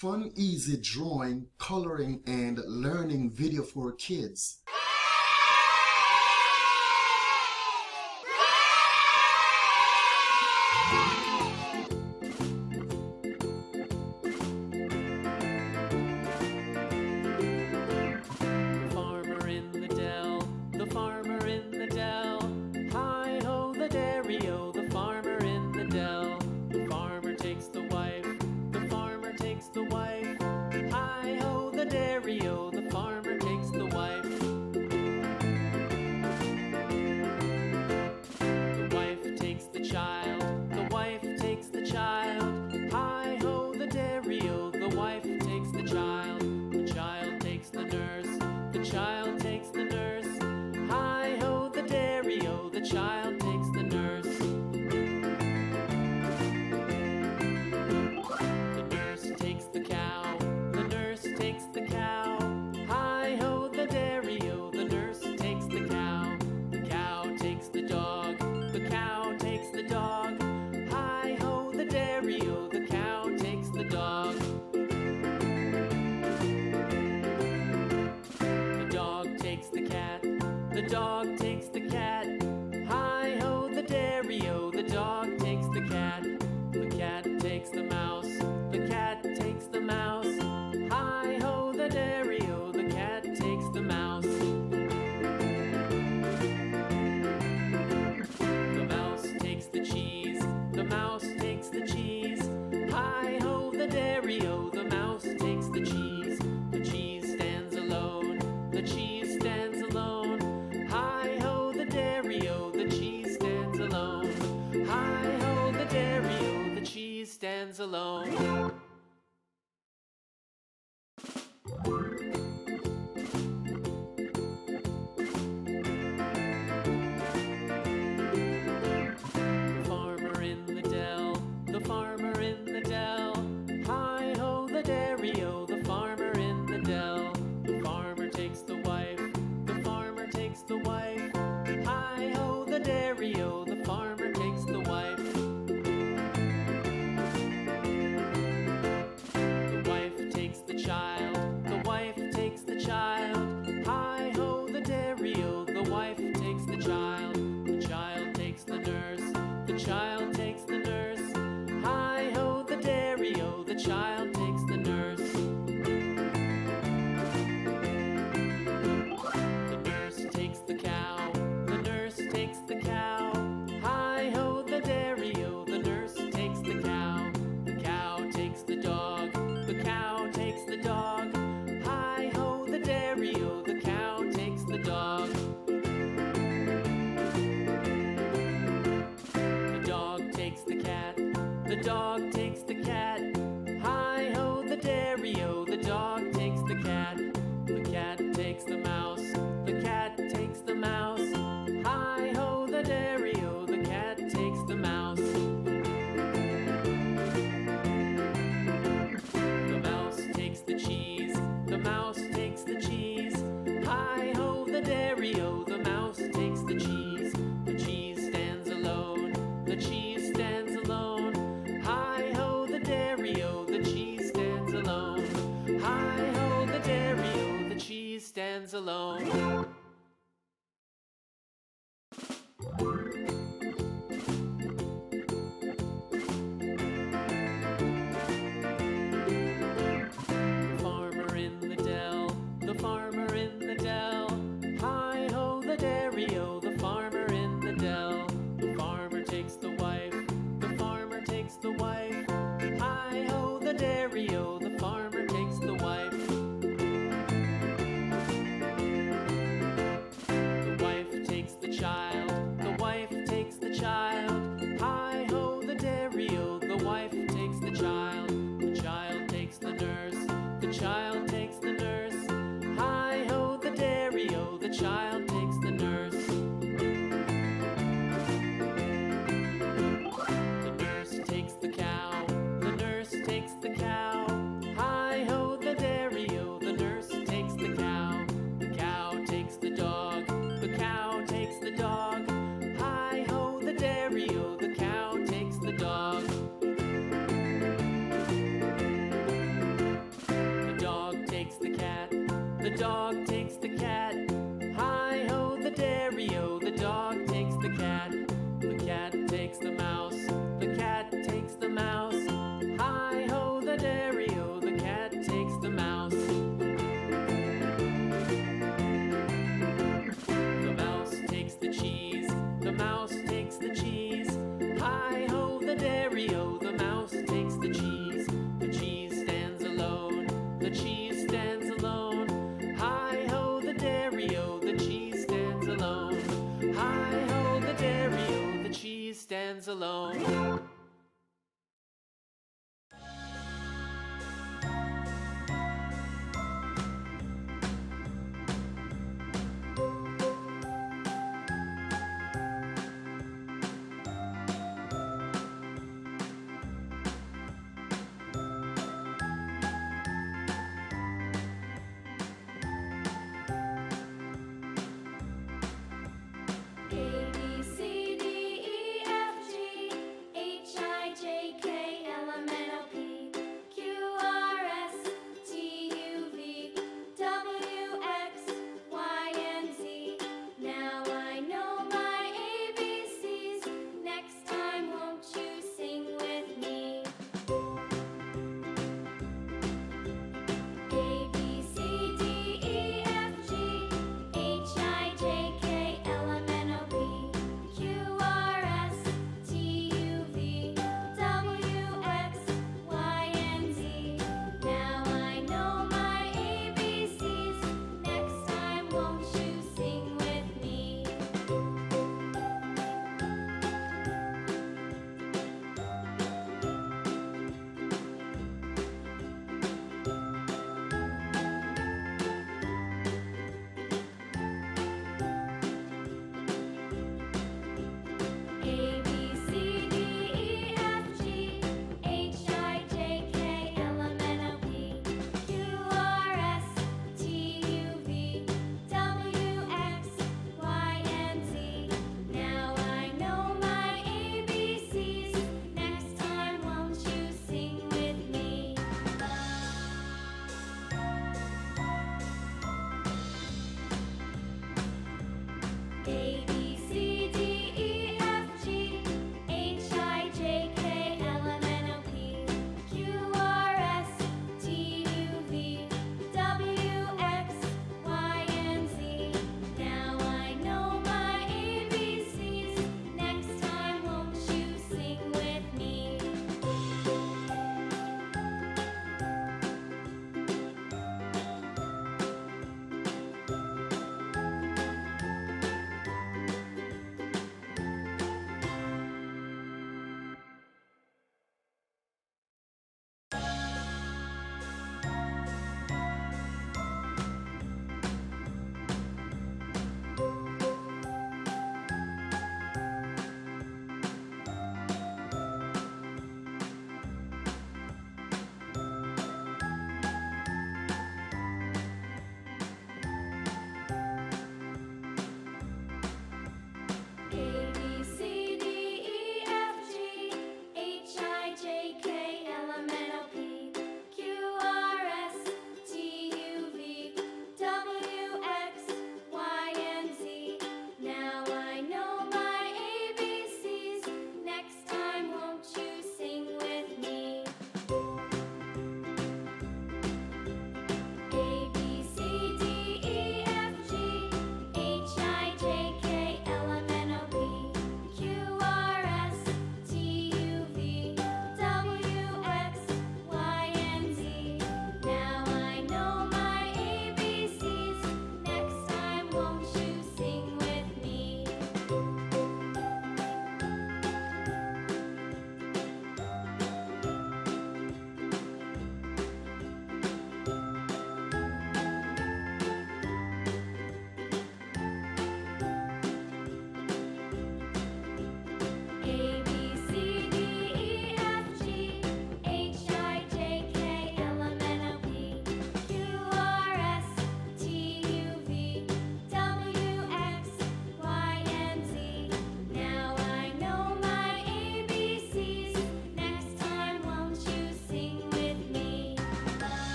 Fun, easy drawing, coloring, and learning video for kids. Farmer in the dell, the farmer in the dell. Hi-ho the dairy-o, the farmer in the dell. The farmer takes the wife, the farmer takes the wife. Hi-ho the dairy-o, the farmer takes the wife. The wife takes the child, the wife takes the child. Hi-ho the dairy-o, the wife takes the child. The child takes the nurse, the child takes the nurse. Hi-ho the dairy-o, the child takes the nurse. The nurse takes the cow, the nurse takes the cow. Hi-ho the dairy-o, the nurse takes the cow. The cow takes the dog, the cow takes the dog. Hi-ho the dairy-o, the cow takes the dog. The dog takes the cat, the dog takes the cat. Hi-ho the dairy-o, the dog takes the cat. The cat takes the mouse, the cat takes the mouse. Hi-ho the dairy-o, the cat takes the mouse. The mouse takes the cheese, the mouse takes the cheese. Hi-ho the dairy-o, the mouse takes the cheese. The cheese stands alone, the cheese stands alone. Hi-ho the dairy-o, the cheese stands alone. Hi-ho the dairy-o, the cheese stands alone. The farmer in the dell, the farmer in the dell. Hi-ho the dairy-o, the farmer in the dell. The farmer takes the wife, the farmer takes the wife. Hi-ho the dairy-o, the farmer takes the wife. The wife takes the child, the wife takes the child. Hi-ho the dairy-o, the wife takes the child. The child takes the nurse, the child takes the nurse. Hi-ho the dairy-o, the child takes the nurse. The nurse takes the cow, the nurse takes the cow. Hi-ho the dairy-o, the nurse takes the cow. The cow takes the dog, the cow takes the dog. Hi-ho the dairy-o, the cow takes the dog. The dog takes the cat, the dog takes the cat. Hi-ho the dairy-o, the dog takes the cat. The cat takes the mouse, the cat takes the mouse. Hi-ho the dairy-o, the cat takes the mouse. The mouse takes the cheese, the mouse takes the cheese. Hi-ho the dairy-o, the mouse takes the cheese. The cheese stands alone, the cheese stands alone. Hi-ho the dairy-o, the cheese stands alone. Hi-ho the dairy-o, the cheese stands alone. The farmer in the dell, the farmer in the dell. Hi-ho the dairy-o, the farmer in the dell. The farmer takes the wife, the farmer takes the wife. Hi-ho the dairy-o, the farmer takes the wife. The wife takes the child, the wife takes the child. Hi-ho the dairy-o, the wife takes the child. The child takes the nurse, the child takes the nurse. Hi-ho the dairy-o, the child